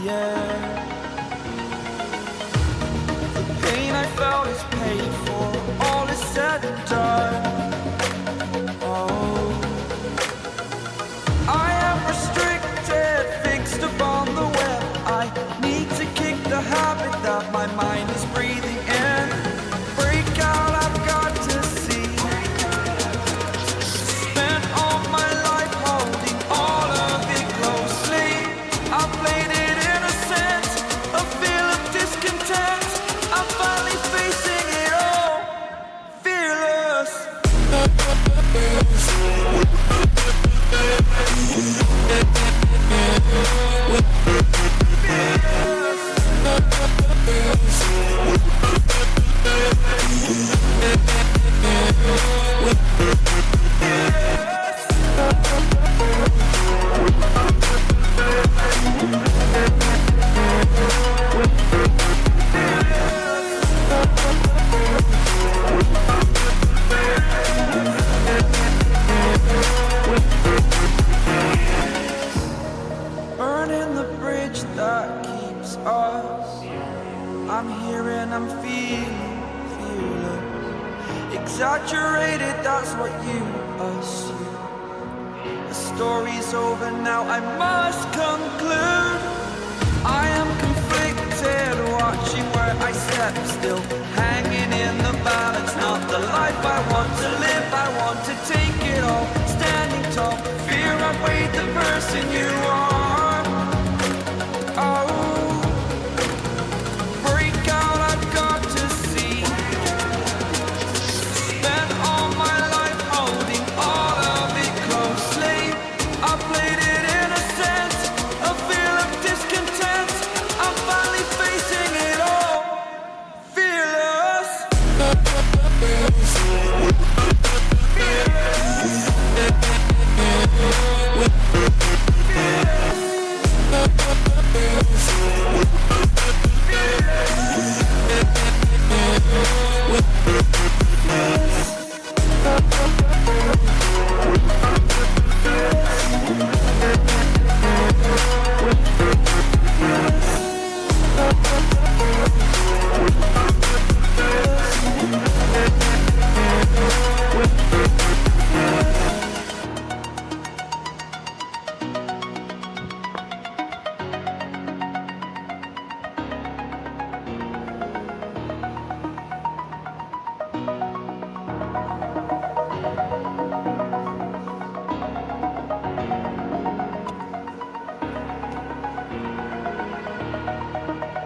air. The pain I felt is paid for, all is said and done. Oh, I am restricted, fixed upon the web. I need to kick the habit that my mind is breathing in. Break out, I've got to see. Spent all my life holding all of it closely. I played it innocent, a feel of discontent. I'm finally facing it all, fearless. Burning the bridge that keeps us. I'm here and I'm feeling fearless. Exaggerated, that's what you assume. The story's over now, I must conclude. I am conflicted, watching where I step still, hanging in the balance. Not the life I want to live, I want to take it all. Standing tall, fear I've weighed the person you are. Oh, break out, I've got to see. Spent all my life holding all of it closely. I played it innocent, a feel of discontent. I'm finally facing it all, fearless.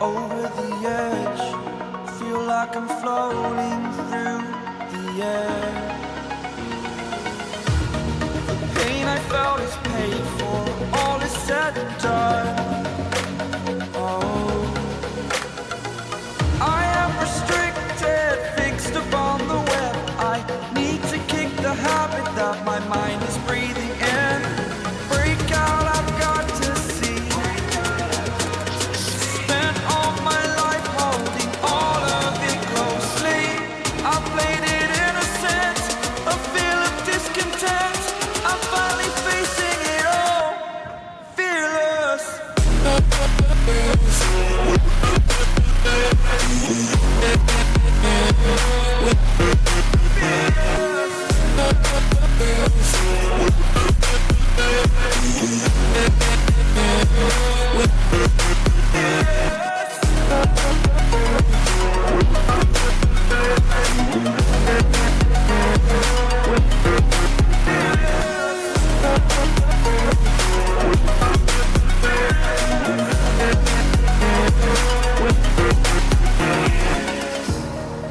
Over the edge, feel like I'm floating through the air.